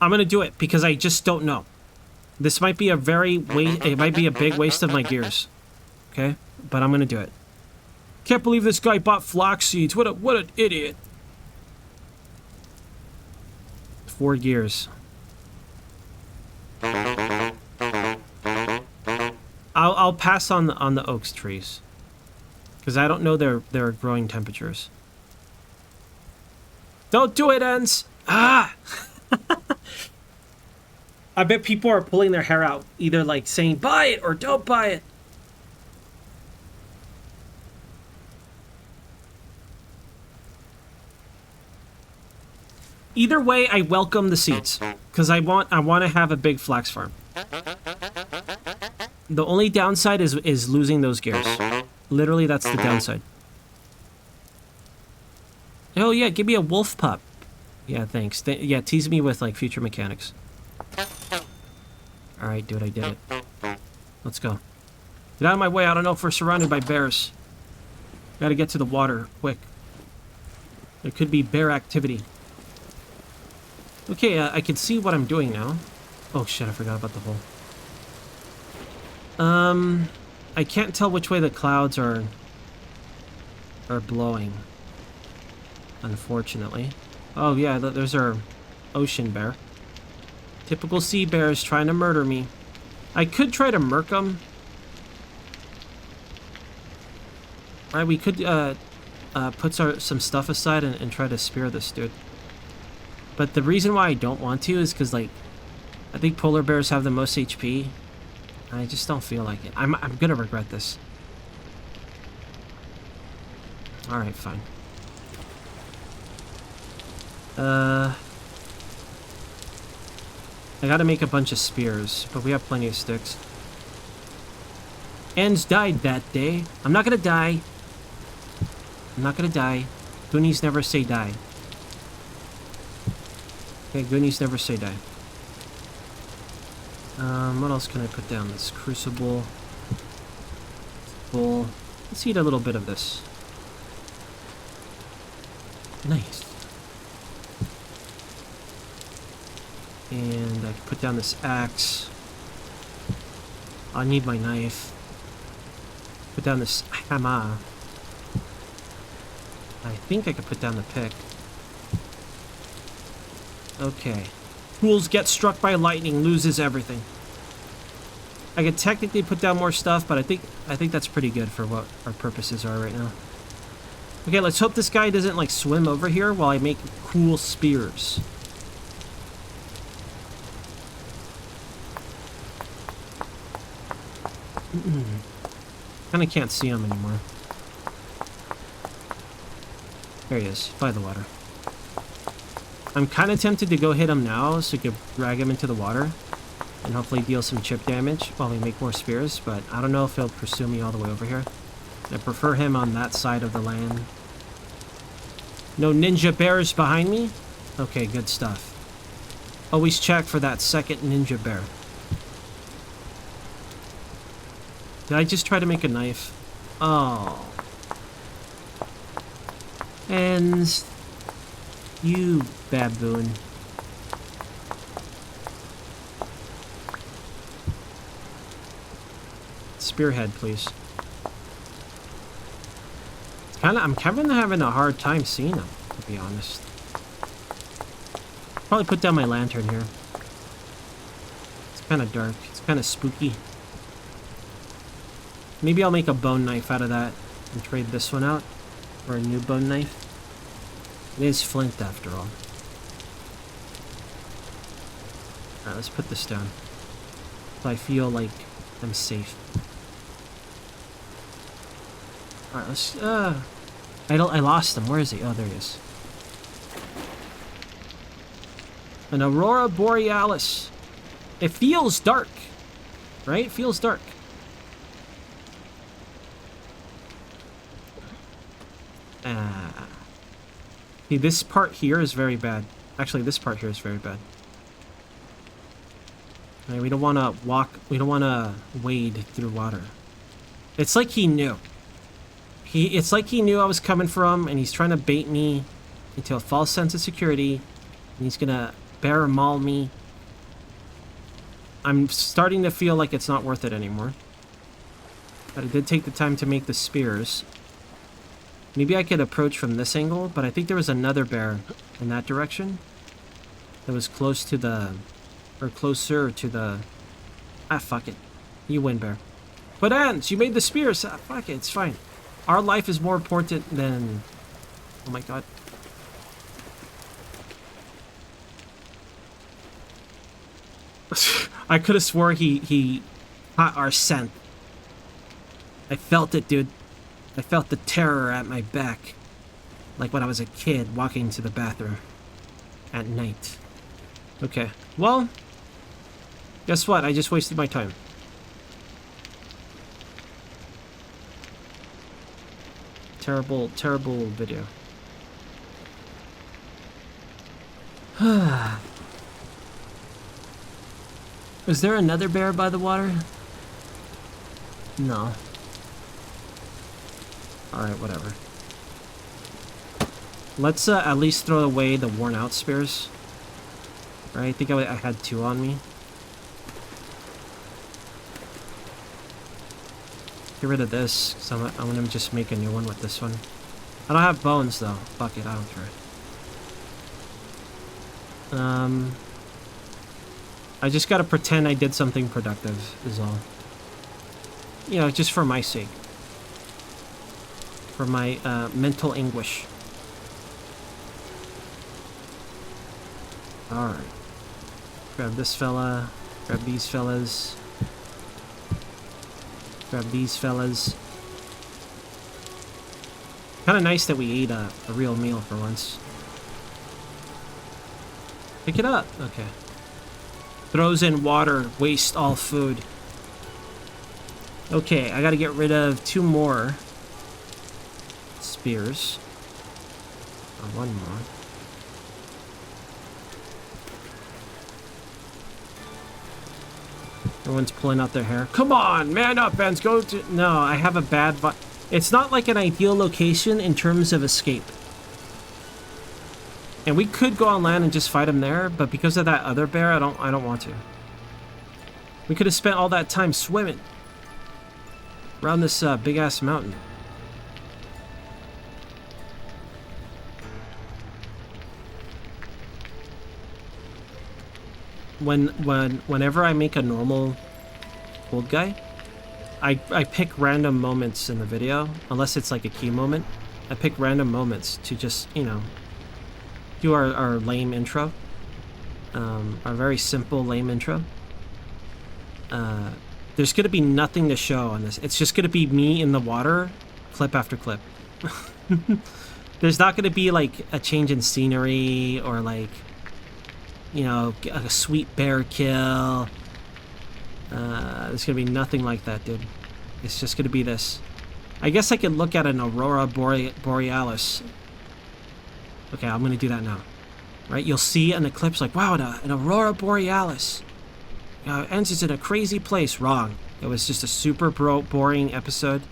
I'm gonna do it because I just don't know. This might be it might be a big waste of my gears. Okay? But I'm gonna do it. Can't believe this guy bought flax seeds. What an idiot. 4 gears. I'll pass on the oaks trees. Because I don't know their growing temperatures. Don't do it, Ents! Ah! I bet people are pulling their hair out, either like saying buy it or don't buy it. Either way, I welcome the seeds because I want to have a big flax farm. The only downside is losing those gears. Literally, that's the downside. Oh yeah, give me a wolf pup. Yeah, thanks. Yeah, tease me with like future mechanics. All right, dude, I did it. Let's go. Get out of my way. I don't know if we're surrounded by bears. Gotta get to the water quick. There could be bear activity. Okay, I can see what I'm doing now. Oh shit, I forgot about the hole. I can't tell which way the clouds are blowing. Unfortunately. Oh yeah, there's our ocean bear. Typical sea bears trying to murder me. I could try to murk them. Right, we could put some stuff aside and try to spear this dude. But the reason why I don't want to is because, like, I think polar bears have the most HP. I just don't feel like it. I'm gonna regret this. Alright, fine. I gotta make a bunch of spears, but we have plenty of sticks. Ends died that day. I'm not gonna die. I'm not gonna die. Goonies never say die. Okay, Goonies never say die. What else can I put down? This crucible. Bowl. Let's eat a little bit of this. Nice. And I can put down this axe. I need my knife. Put down this hammer. I think I could put down the pick. Okay. Fools get struck by lightning, loses everything. I could technically put down more stuff, but I think that's pretty good for what our purposes are right now. Okay, let's hope this guy doesn't like swim over here while I make cool spears. Kinda can't see him anymore. There he is, by the water. I'm kinda tempted to go hit him now so we could drag him into the water and hopefully deal some chip damage while we make more spears, but I don't know if he'll pursue me all the way over here. I prefer him on that side of the land. No ninja bears behind me? Okay, good stuff. Always check for that second ninja bear. Did I just try to make a knife? Oh. And you baboon. Spearhead, please. I'm kind of having a hard time seeing him, to be honest. Probably put down my lantern here. It's kind of dark. It's kind of spooky. Maybe I'll make a bone knife out of that and trade this one out for a new bone knife. It is flint after all. Alright, let's put this down. So I feel like I'm safe. Alright, let's I lost him. Where is he? Oh, there he is. An aurora borealis. It feels dark. Right? It feels dark. See, this part here is very bad. Actually, this part here is very bad. Right, we don't want to walk. We don't want to wade through water. It's like he knew. It's like he knew I was coming for him, and he's trying to bait me into a false sense of security. And he's gonna bear maul me. I'm starting to feel like it's not worth it anymore. But I did take the time to make the spears. Maybe I could approach from this angle, but I think there was another bear in that direction that was close to the... or closer to the... Ah, fuck it. You win, bear. But ants, you made the spears. Fuck it, it's fine. Our life is more important than... Oh my god. I could have swore he caught our scent. I felt it, dude. I felt the terror at my back. Like when I was a kid walking to the bathroom at night. Okay, well, guess what? I just wasted my time. Terrible, terrible video. Is there another bear by the water? No. Alright, whatever. Let's at least throw away the worn out spears. Right, I think I had 2 on me. Get rid of this, because I'm gonna just make a new one with this one. I don't have bones though. Fuck it, I don't care. I just gotta pretend I did something productive, is all. You know, just for my sake. For my mental anguish. Alright. Grab this fella. Grab these fellas. Grab these fellas. Kind of nice that we ate a real meal for once. Pick it up. Okay. Throws in water. Waste all food. Okay, I gotta get rid of 2 more spears. Or 1 more. Everyone's pulling out their hair. Come on, man up, Vance. Go to... No, I have a bad... It's not like an ideal location in terms of escape. And we could go on land and just fight him there, but because of that other bear, I don't want to. We could have spent all that time swimming around this big-ass mountain. Whenever I make a normal old guy, I pick random moments in the video, unless it's like a key moment. I pick random moments to just, you know, do our lame intro. Our very simple lame intro. There's gonna be nothing to show on this. It's just gonna be me in the water, clip after clip. There's not gonna be like a change in scenery or like, you know, a sweet bear kill. There's gonna be nothing like that, dude. It's just gonna be this. I guess I could look at an Aurora Borealis. Okay, I'm gonna do that now. Right, you'll see an eclipse like, wow, an Aurora Borealis. It ends in a crazy place. Wrong. It was just a super boring episode.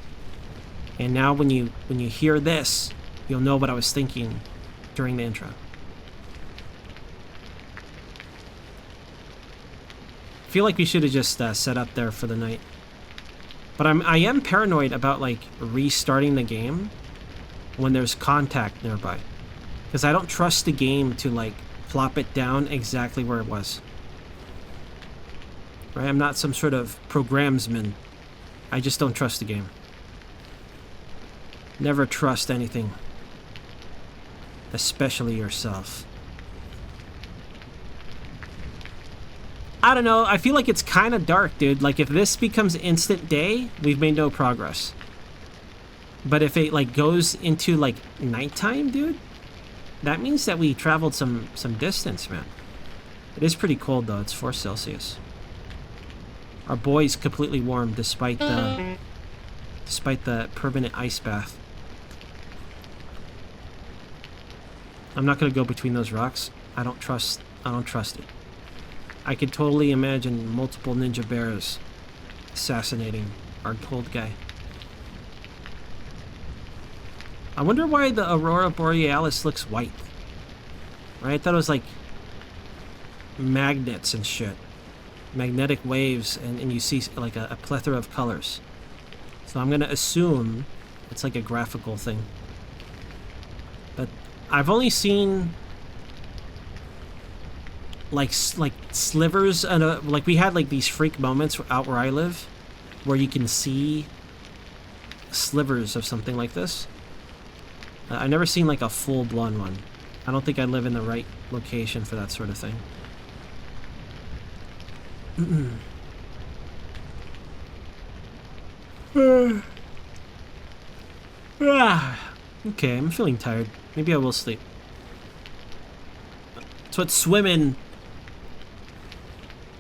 And now when you hear this, you'll know what I was thinking during the intro. I feel like we should have just set up there for the night. But I am paranoid about like restarting the game when there's contact nearby. Because I don't trust the game to like plop it down exactly where it was. Right? I'm not some sort of programsman. I just don't trust the game. Never trust anything. Especially yourself. I don't know, I feel like it's kind of dark, dude. Like, if this becomes instant day, we've made no progress. But if it, like, goes into, like, nighttime, dude, that means that we traveled some distance, man. It is pretty cold, though. It's 4 Celsius. Our boy's completely warm, despite the permanent ice bath. I'm not gonna go between those rocks. I don't trust it. I could totally imagine multiple ninja bears assassinating our cold guy. I wonder why the Aurora Borealis looks white. Right? I thought it was like magnets and shit. Magnetic waves, and you see like a plethora of colors. So I'm gonna assume it's like a graphical thing. But I've only seen like slivers, and like we had like these freak moments out where I live, where you can see slivers of something like this. I've never seen like a full-blown one. I don't think I live in the right location for that sort of thing. Okay, I'm feeling tired. Maybe I will sleep. That's what swimming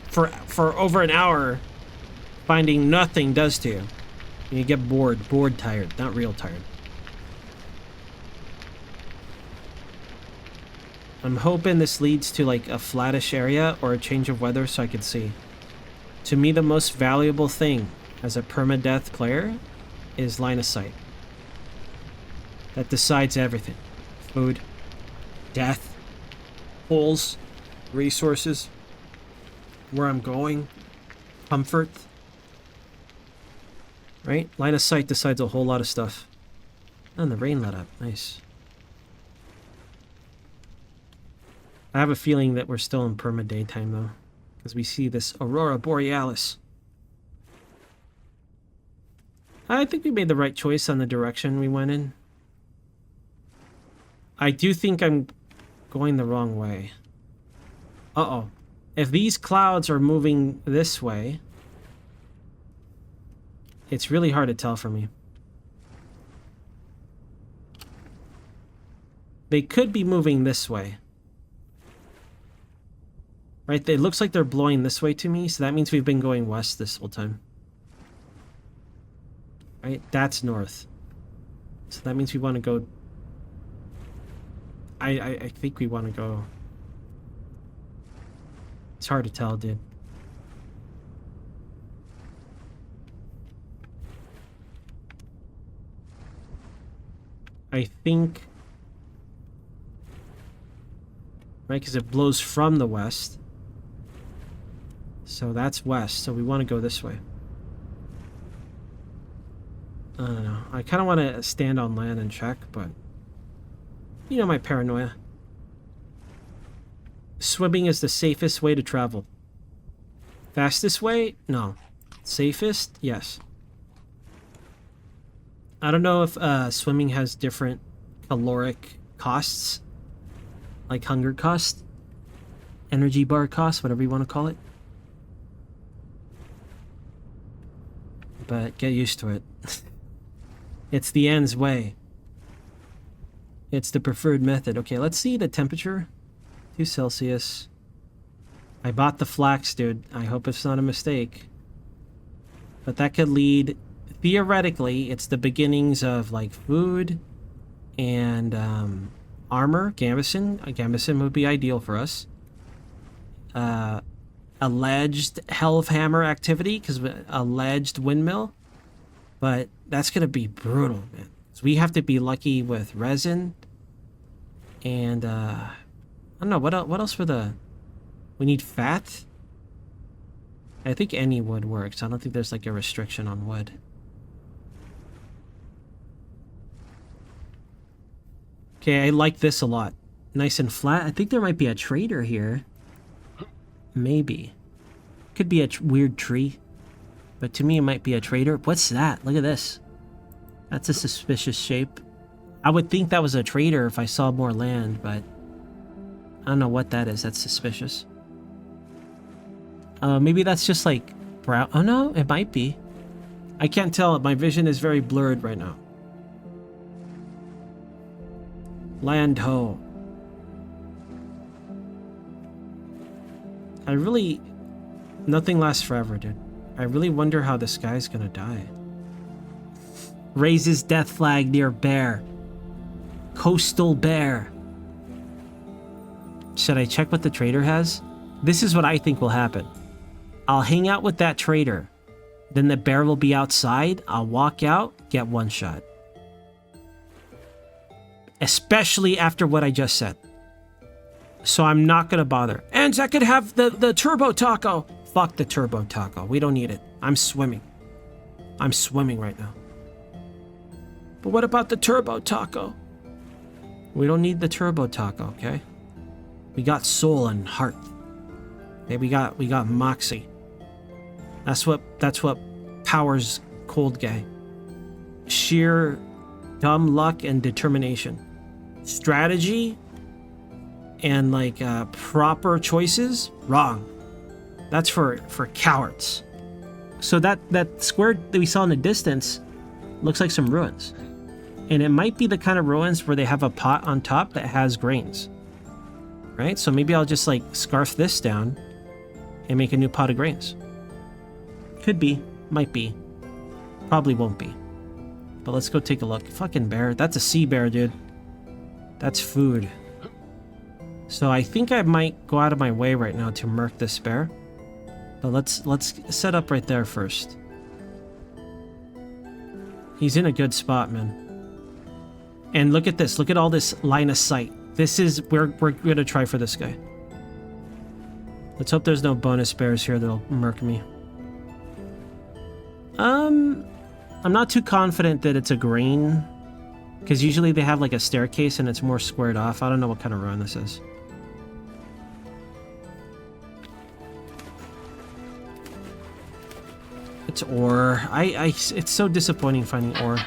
for over an hour, finding nothing does to you. You get bored tired, not real tired. I'm hoping this leads to like a flattish area or a change of weather so I can see. To me, the most valuable thing as a permadeath player is line of sight. That decides everything. Food, death, holes, resources, where I'm going, comfort. Right? Line of sight decides a whole lot of stuff. And the rain let up. Nice. I have a feeling that we're still in perma daytime though, because we see this aurora borealis. I think we made the right choice on the direction we went in. I do think I'm going the wrong way. Uh-oh. If these clouds are moving this way, it's really hard to tell for me. They could be moving this way. Right? It looks like they're blowing this way to me, so that means we've been going west this whole time. Right? That's north. So that means we want to go... I think we want to go... It's hard to tell, dude. I think... Right, because it blows from the west. So that's west, so we want to go this way. I don't know. I kind of want to stand on land and check, but... You know my paranoia. Swimming is the safest way to travel. Fastest way? No. Safest? Yes. I don't know if swimming has different caloric costs. Like hunger cost. Energy bar cost, whatever you want to call it. But get used to it. It's the end's way. It's the preferred method. Okay, let's see the temperature. 2 Celsius. I bought the flax, dude. I hope it's not a mistake. But that could lead... Theoretically, it's the beginnings of, like, food and armor. Gambeson. Gambeson would be ideal for us. Alleged Hellhammer activity, because alleged windmill. But that's going to be brutal, man. So we have to be lucky with resin. And, I don't know, what else for the... We need fat? I think any wood works. I don't think there's, like, a restriction on wood. Okay, I like this a lot. Nice and flat. I think there might be a trader here. Maybe. Could be a weird tree. But to me, it might be a trader. What's that? Look at this. That's a suspicious shape. I would think that was a trader if I saw more land, but... I don't know what that is. That's suspicious. Maybe that's just like... brown. Oh no, it might be. I can't tell. My vision is very blurred right now. Land ho. I really... Nothing lasts forever, dude. I really wonder how this guy's gonna die. Raises death flag near bear. Coastal bear. Should I check what the trader has? This is what I think will happen. I'll hang out with that trader. Then the bear will be outside. I'll walk out, get one shot. Especially after what I just said. So I'm not gonna bother. And I could have the turbo taco. Fuck the turbo taco. We don't need it. I'm swimming. I'm swimming right now. But what about the turbo taco? We don't need the turbo taco, okay? We got soul and heart. Okay, we got moxie. That's what powers cold guy. Sheer dumb luck and determination. Strategy and like proper choices, wrong. That's for cowards. So that square that we saw in the distance looks like some ruins. And it might be the kind of ruins where they have a pot on top that has grains. Right? So maybe I'll just like scarf this down and make a new pot of grains. Could be, might be, probably won't be. But let's go take a look. Fucking bear. That's a sea bear, dude. That's food. So I think I might go out of my way right now to murk this bear. But let's set up right there first. He's in a good spot, man. And look at this. Look at all this line of sight. This is we're gonna try for this guy. Let's hope there's no bonus bears here that'll murk me. I'm not too confident that it's a grain, because usually they have like a staircase and it's more squared off. I don't know what kind of ruin this is. It's ore. It's so disappointing finding ore.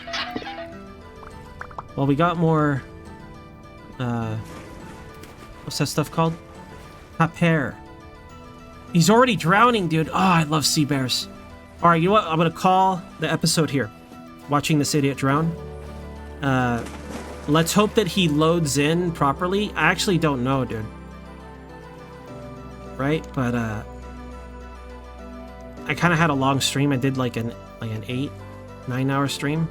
Well, we got more, what's that stuff called? Paper. He's already drowning, dude. Oh, I love sea bears. All right, you know what? I'm going to call the episode here. Watching this idiot drown. Let's hope that he loads in properly. I actually don't know, dude. Right? But, I kind of had a long stream. I did like an 8-9 hour stream.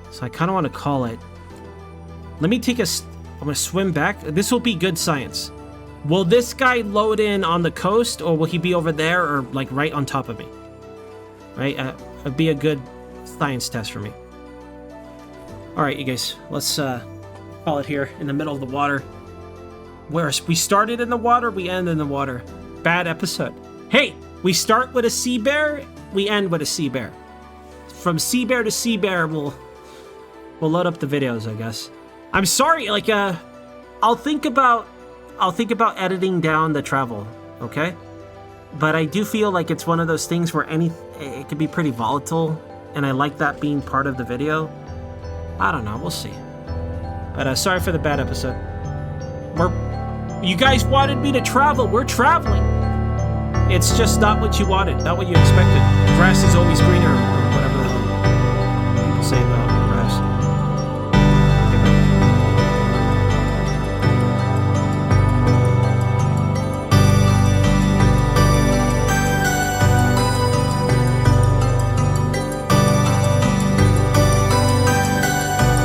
So I kind of want to call it. Let me take I'm going to swim back. This will be good science. Will this guy load in on the coast, or will he be over there, or like right on top of me? Right? It'd be a good science test for me. All right, you guys. Let's call it here in the middle of the water. Where we started in the water, we end in the water. Bad episode. Hey, we start with a sea bear, we end with a sea bear. From sea bear to sea bear, we'll load up the videos, I guess. I'm sorry, like I'll think about editing down the travel, okay? But I do feel like it's one of those things where it could be pretty volatile, and I like that being part of the video. I don't know, we'll see. But sorry for the bad episode. You guys wanted me to travel, we're traveling. It's just not what you wanted, not what you expected. Grass is always